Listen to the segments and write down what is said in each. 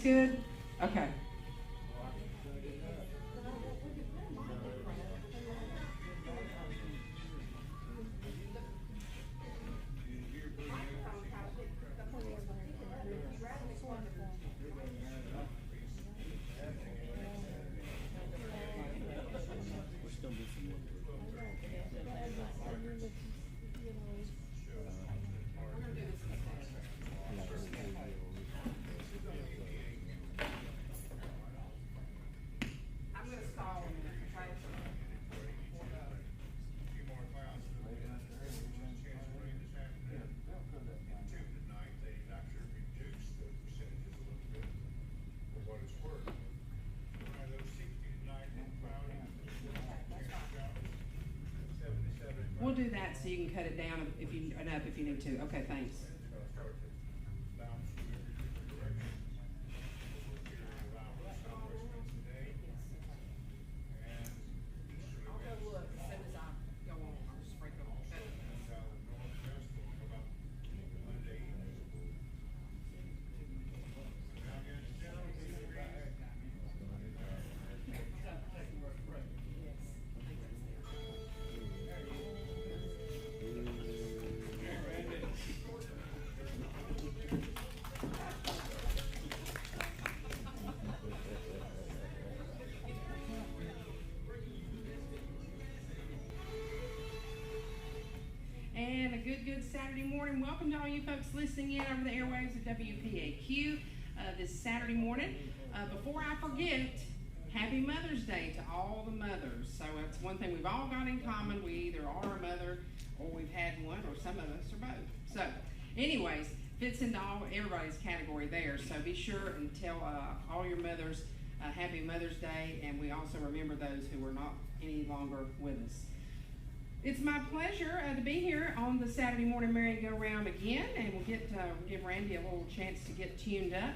good? Okay. We'll do that so you can cut it down if you need to. Okay, thanks. And a good Saturday morning. Welcome to all you folks listening in over the airwaves of WPAQ this Saturday morning. Before I forget, happy Mother's Day to all the mothers. So it's one thing we've all got in common. We either are a mother or we've had one, or some of us are both. So anyways, fits into everybody's category there. So be sure and tell all your mothers happy Mother's Day, and we also remember those who are not any longer with us. It's my pleasure to be here on the Saturday morning merry-go-round again, and we'll give Randy a little chance to get tuned up.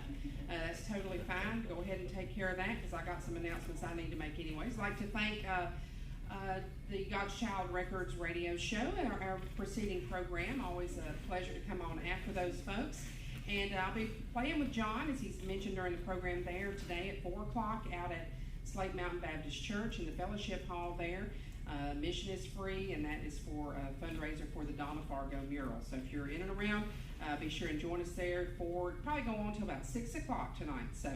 That's totally fine. Go ahead and take care of that because I got some announcements I need to make anyways. I'd like to thank the God's Child Records radio show and our preceding program. Always a pleasure to come on after those folks. And I'll be playing with John, as he's mentioned during the program there today at 4 o'clock out at Slate Mountain Baptist Church in the fellowship hall there. Mission is free, and that is for a fundraiser for the Donna Fargo mural. So if you're in and around, be sure and join us there for probably go on until about 6 o'clock tonight. So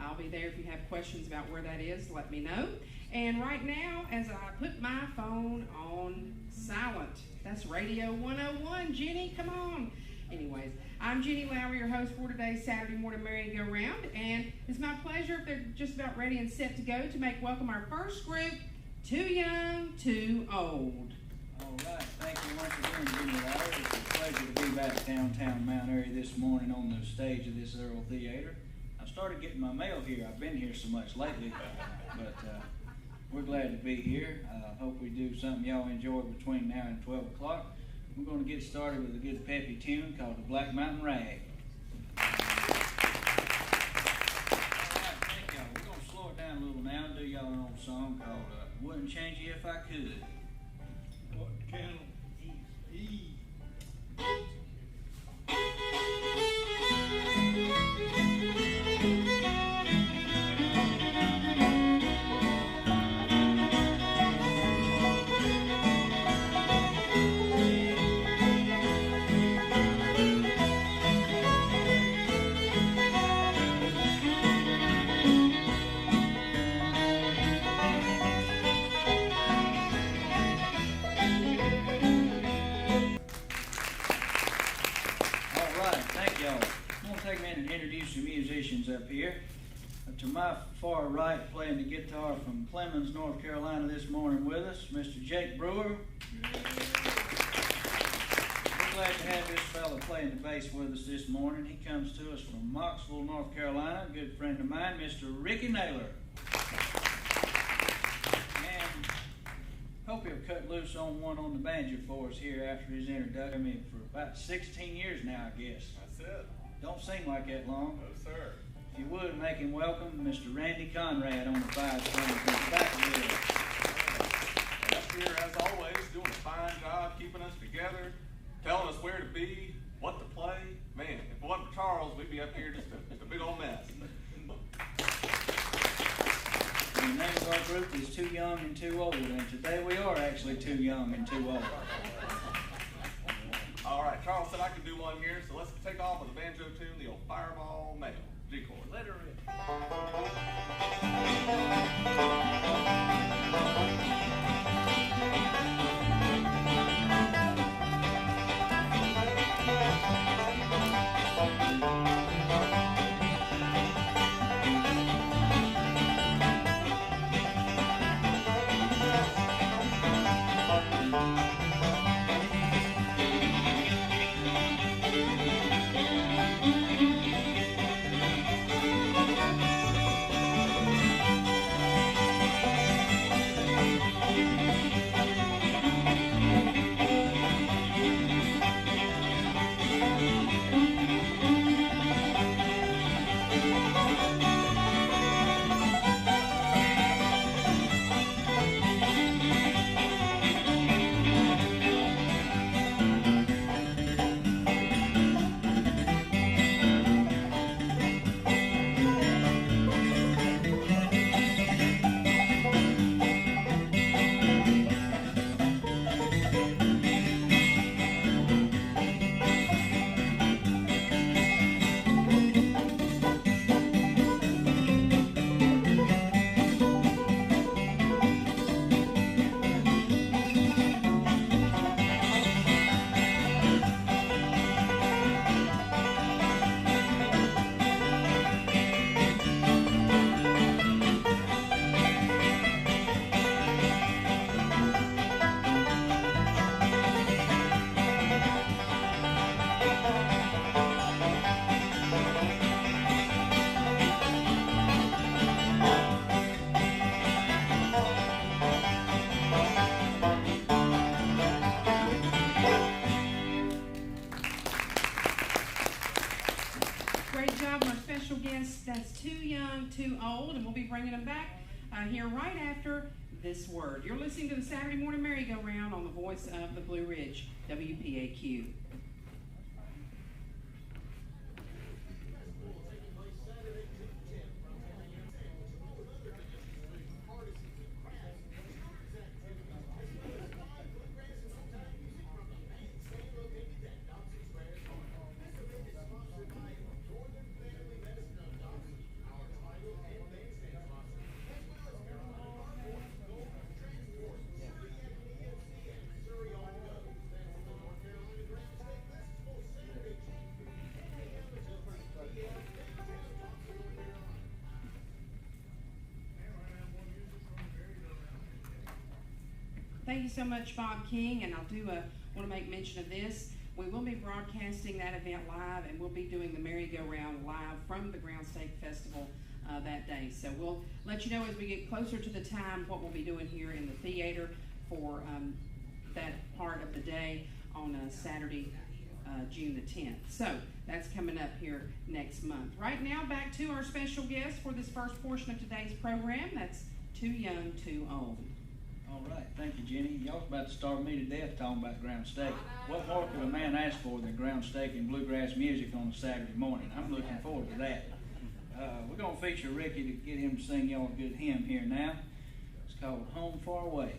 I'll be there. If you have questions about where that is, let me know. And right now, as I put my phone on silent, that's Radio 101. Jenny, come on. Anyways, I'm Jenny Lowry, your host for today's Saturday morning merry-go-round, and it's my pleasure, if they're just about ready and set to go, to welcome our first group, Too Young, Too Old. All right, thank you once again, Jenny Lowry. It's a pleasure to be back downtown Mount Airy this morning on the stage of this Earl Theater. I started getting my mail here. I've been here so much lately, but we're glad to be here. I hope we do something y'all enjoy between now and 12 o'clock. We're going to get started with a good peppy tune called the Black Mountain Rag. All right, thank y'all. We're going to slow it down a little now and do y'all an old song called Wouldn't Change You If I Could. What can he? Up here. To my far right, playing the guitar from Clemens, North Carolina this morning with us, Mr. Jake Brewer. We're glad to have this fella playing the bass with us this morning. He comes to us from Moxville, North Carolina, a good friend of mine, Mr. Ricky Naylor. And hope he'll cut loose on one on the banjo for us here after his introduction. I mean, for about 16 years now, I guess. That's it. Don't seem like that long. No, sir. If you would, make him welcome, Mr. Randy Conrad on the five strings from the back of the Up here, as always, doing a fine job keeping us together, telling us where to be, what to play. Man, if it wasn't for Charles, we'd be up here just a big old mess. group is too young and too old, and today we are actually too young and too old. All right, Charles said I could do one here, so let's take off with a banjo tune, the old Fireball Mail, G chord. Let her in. Great job on our special guest. That's Too Young, Too Old, and we'll be bringing them back here right after this word. You're listening to the Saturday Morning Merry-Go-Round on the voice of the Blue Ridge, WPAQ. Thank you so much, Bob King, and I do want to make mention of this. We will be broadcasting that event live, and we'll be doing the merry-go-round live from the Ground Steak Festival that day. So we'll let you know as we get closer to the time what we'll be doing here in the theater for that part of the day on Saturday, June the 10th. So that's coming up here next month. Right now, back to our special guest for this first portion of today's program. That's Too Young, Too Old. All right, thank you, Jenny. Y'all's about to starve me to death talking about ground steak. What more could a man ask for than ground steak and bluegrass music on a Saturday morning? I'm looking forward to that. We're going to feature Ricky to get him to sing y'all a good hymn here now. It's called Home Far Away.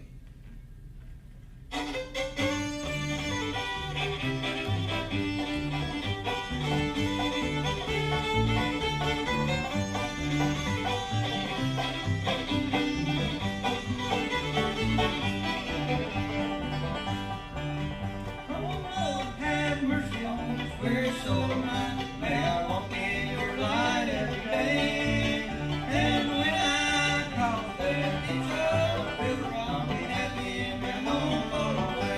Feel around, be happy in your home far away.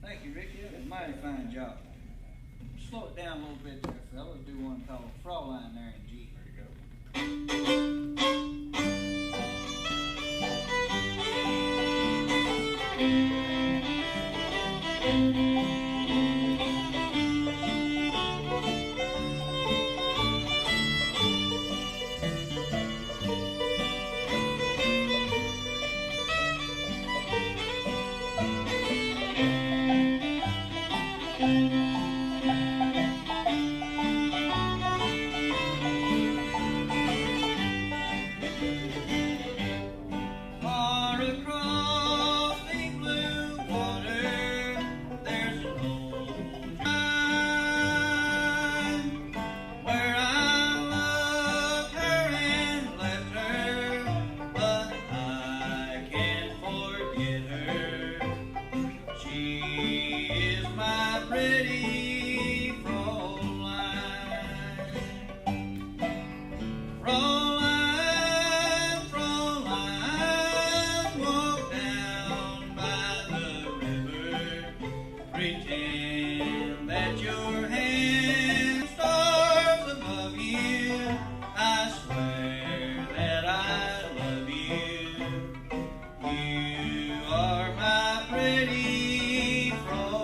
Thank you, Ricky. That was a mighty fine job. Slow it down a little bit there, fellas. Do one called Fraulein there in G. There you go. Far across the blue water, there's an old time where I loved her and left her, but I can't forget her. She is my pretty Fraulein. Fraulein, Fraulein, walk down by the river, pretend that your hand stars above you. I swear that I love you. You are my pretty Fraulein.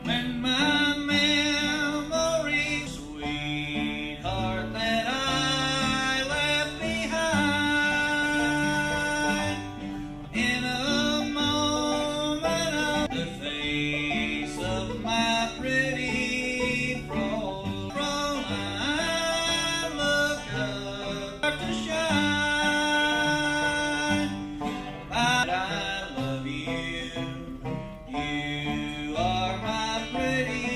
When my memory, sweetheart that I left behind, in a moment of the face of my pretty Fraulein, look up to shine. I love you. You are my pretty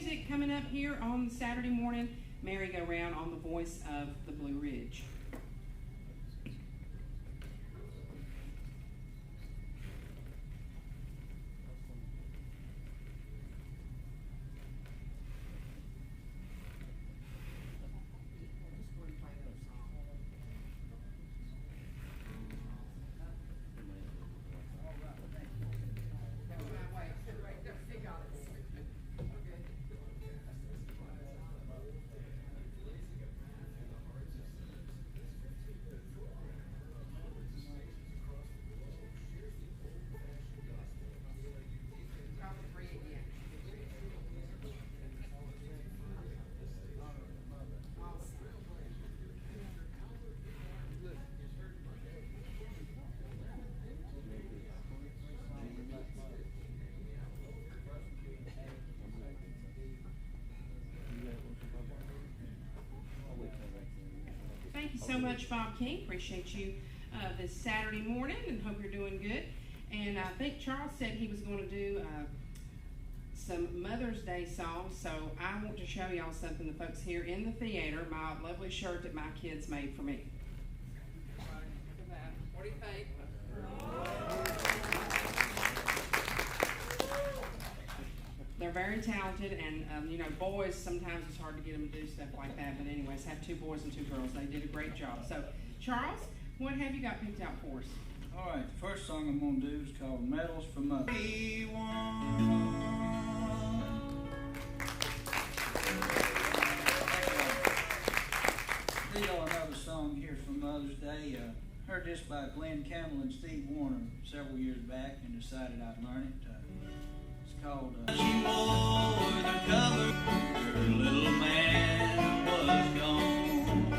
music coming up here on Saturday morning merry-go-round on the voice of the Blue Ridge. Thank you so much, Bob King. Appreciate you this Saturday morning and hope you're doing good. And I think Charles said he was going to do some Mother's Day songs, so I want to show y'all something, the folks here in the theater, my lovely shirt that my kids made for me. Look at that. What do you think? They're very talented, and you know, boys, sometimes it's hard to get them to do stuff like that, but anyways, have 2 boys and 2 girls. They did a great job. So, Charles, what have you got picked out for us? All right, the first song I'm going to do is called Medals for Mother. These are another song here for Mother's Day. Heard this by Glenn Campbell and Steve Warner several years back and decided I'd learn it. It's called She wore the cover, her little man was gone.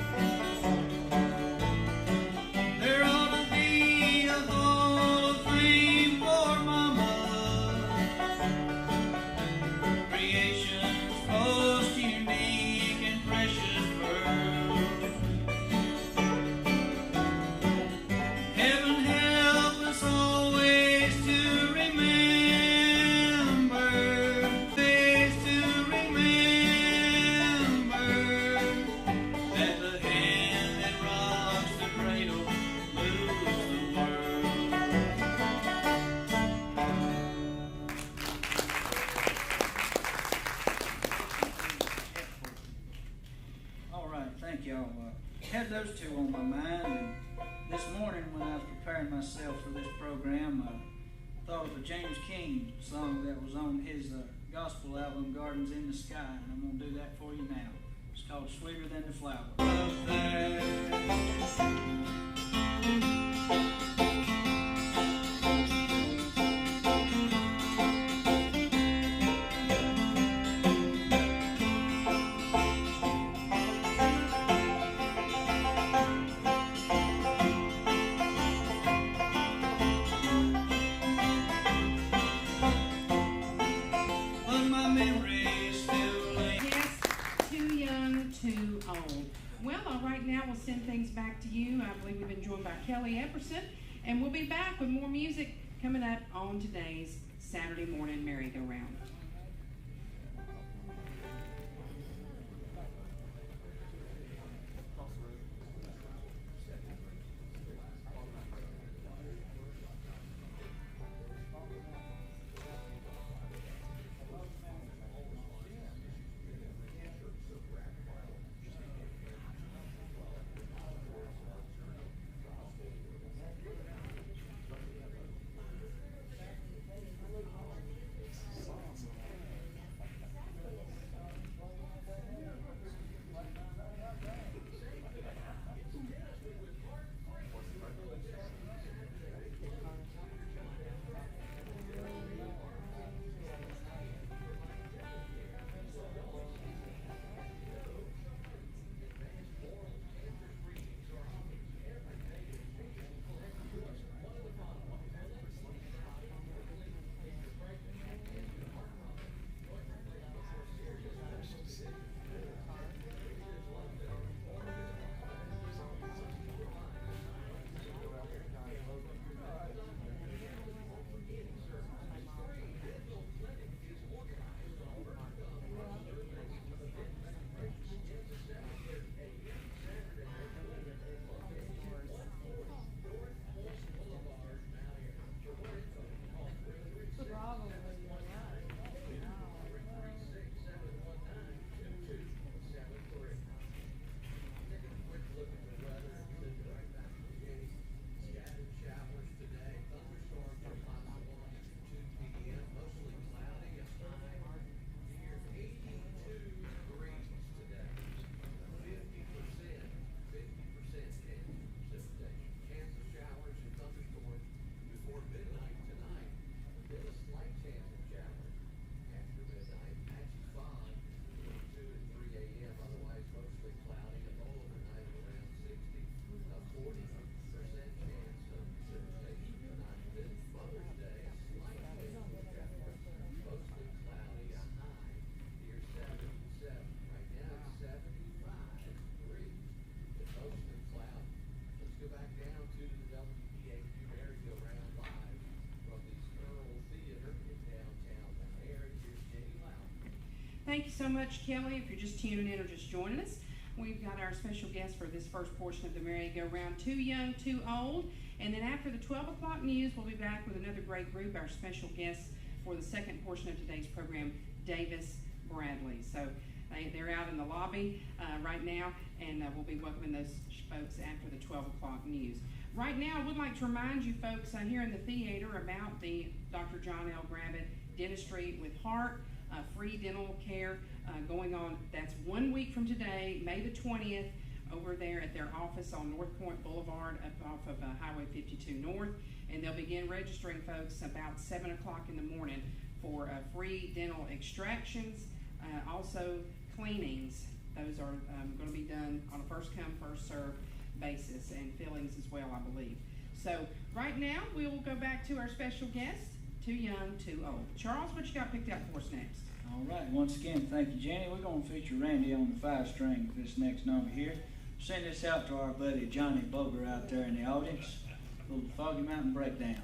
There ought to be a hall of fame for Mama. Creation's most unique and precious pearl. Heaven help us always to remember. Thank y'all. Had those 2 on my mind, and this morning when I was preparing myself for this program, I thought of a James King song that was on his gospel album, Gardens in the Sky, and I'm going to do that for you now. It's called Sweeter Than the Flower. Up there. We'll send things back to you. I believe we've been joined by Kelly Epperson, and we'll be back with more music coming up on today's Saturday morning merry-go-round. Awesome. Thank you so much, Kelly. If you're just tuning in or just joining us, we've got our special guest for this first portion of the merry-go-round, Too Young, Too Old. And then after the 12 o'clock news, we'll be back with another great group, our special guests for the second portion of today's program, Davis Bradley. So they're out in the lobby right now, and we'll be welcoming those folks after the 12 o'clock news. Right now, I would like to remind you folks here in the theater about the Dr. John L. Gravitt Dentistry with Heart, free dental care going on. That's 1 week from today, May the 20th, over there at their office on North Point Boulevard up off of Highway 52 North. And they'll begin registering folks about 7 o'clock in the morning for free dental extractions, also cleanings. Those are going to be done on a first come, first served basis, and fillings as well, I believe. So right now, we will go back to our special guest, Too Young, Too Old. Charles, what you got picked out for us next? All right, once again, thank you, Jenny. We're going to feature Randy on the 5-string for this next number here. Send this out to our buddy Johnny Boger out there in the audience. A little Foggy Mountain Breakdown.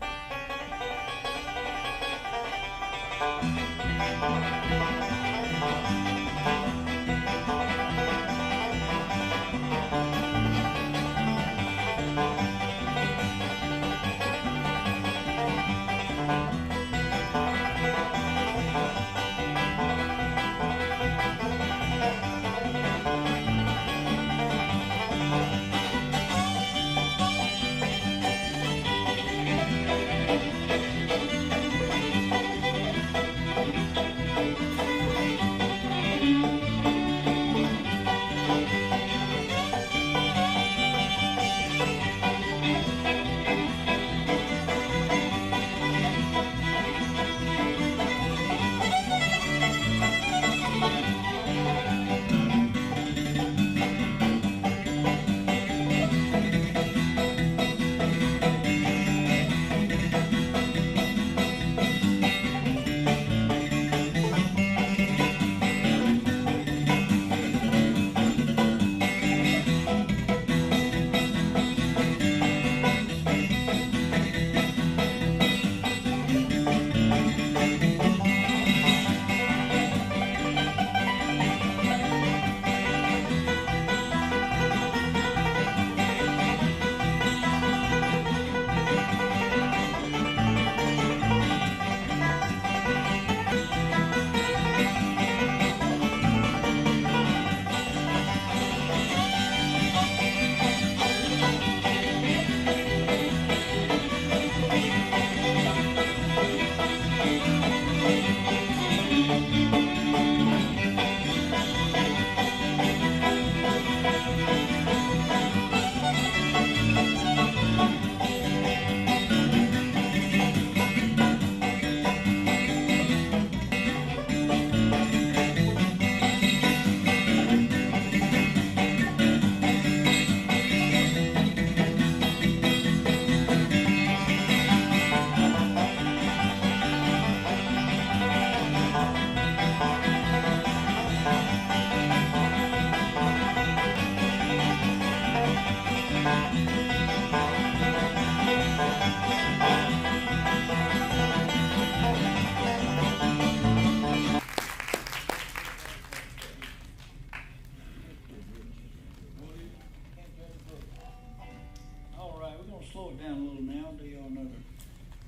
Slow it down a little now. Do y'all another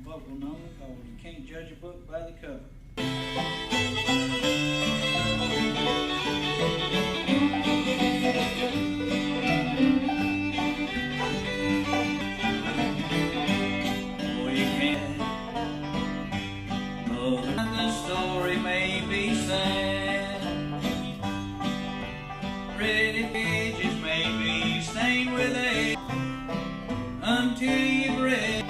vocal number called You Can't Judge a Book by the Cover. Oh, you can't. Oh, the story may be sad. Pretty pages may be stained with age. Until you've read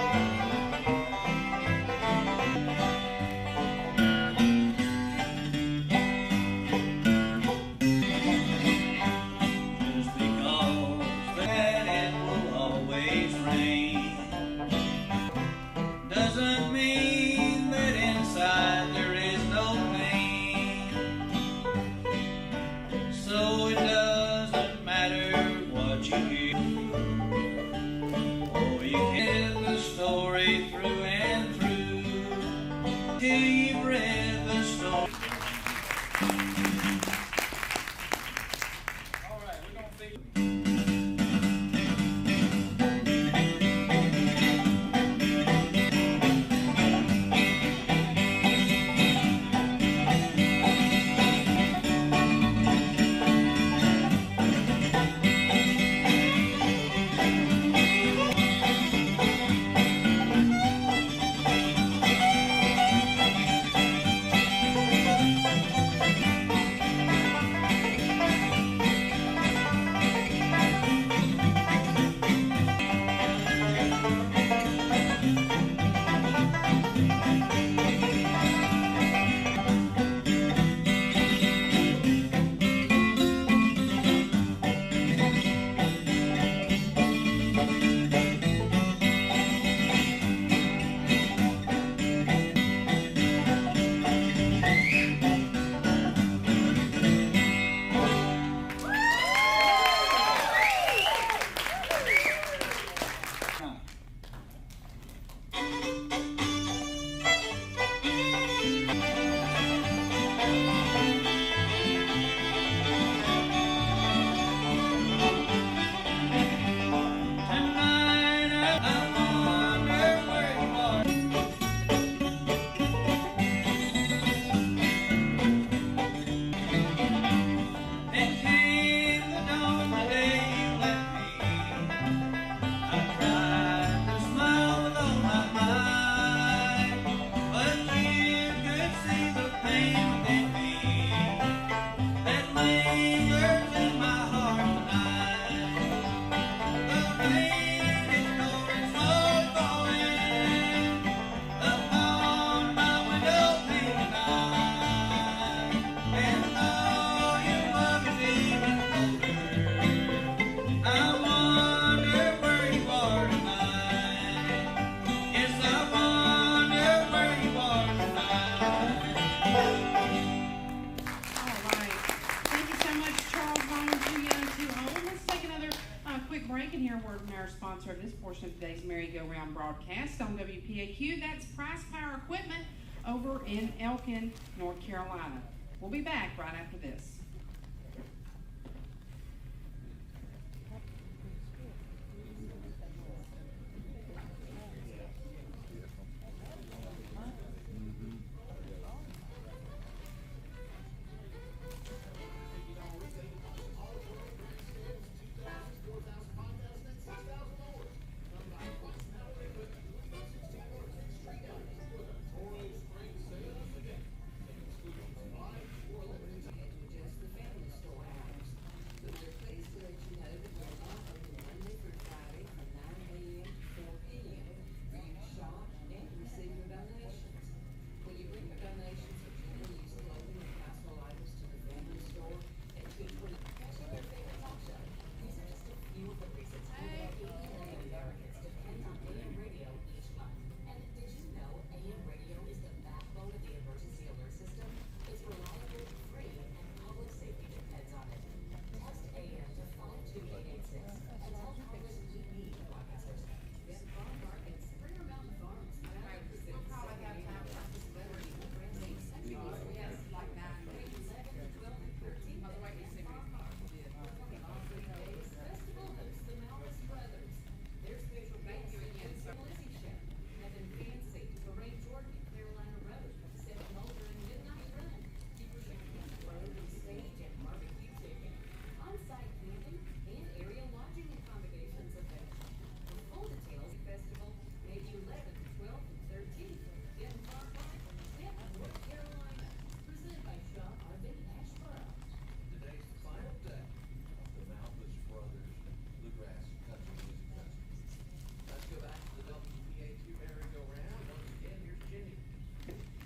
break and hear a word from our sponsor of this portion of today's merry-go-round broadcast on WPAQ. That's Price Power Equipment over in Elkin, North Carolina. We'll be back right after this.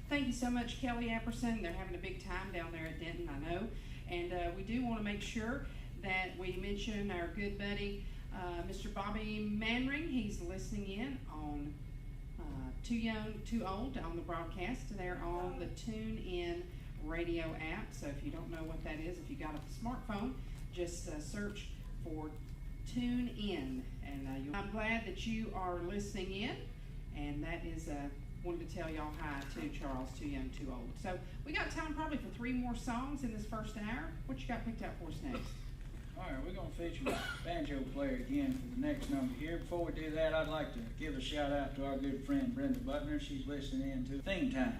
Thank you so much, Kelly Apperson. They're having a big time down there at Denton, I know. And we do want to make sure that we mention our good buddy, Mr. Bobby Manring. He's listening in on Too Young, Too Old on the broadcast. They're on the TuneIn radio app. So if you don't know what that is, if you got a smartphone, just search for TuneIn. And I'm glad that you are listening in. And that is wanted to tell y'all hi to Charles, Too Young, Too Old. So we got time probably for 3 more songs in this first hour. What you got picked out for us next? All right, we're going to feature a banjo player again for the next number here. Before we do that, I'd like to give a shout out to our good friend Brenda Butler. She's listening in to Theme Time.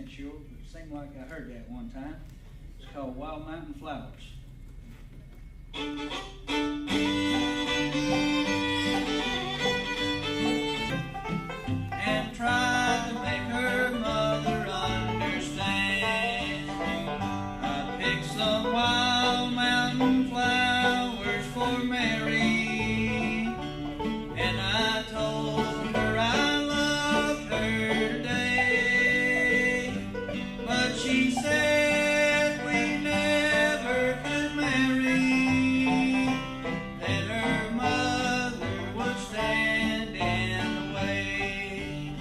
Sure, but it seemed like I heard that one time. It's called Wild Mountain Flowers. and tried to make her mother understand. I picked some wild mountain flowers for Mary, and I told her I loved her today, but she said we never could marry, that her mother would stand in the way.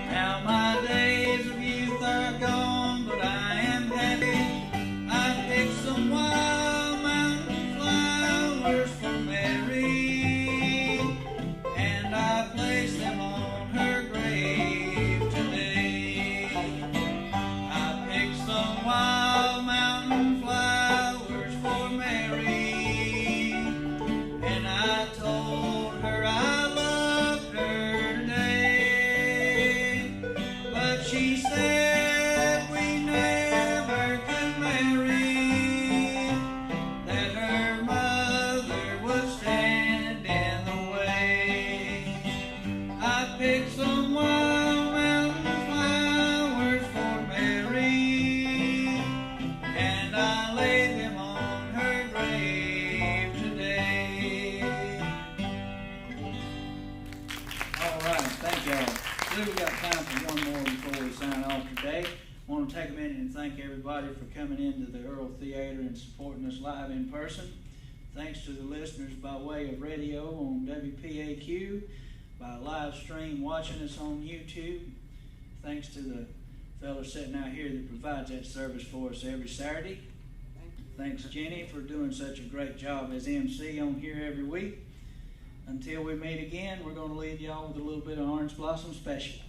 Now my days of youth are gone, but I am happy. I picked some wild mountain flowers for Mary, and I placed them on her grave today. I picked some wild mountain flowers for Mary, and I told her I loved her today, but she said we never could marry, that her mother would stand in the way. I picked some wild mountain flowers for Mary, and I laid them on her grave today. All right, thank y'all. So we got time for one more before we sign off today. I want to take a minute and thank everybody for coming into the Earl Theater and supporting us live in person. Thanks to the listeners by way of radio on WPAQ, by live stream watching us on YouTube. Thanks to the fellow sitting out here that provides that service for us every Saturday. Thanks, Jenny, for doing such a great job as MC on here every week. Until we meet again, we're going to leave y'all with a little bit of Orange Blossom Special.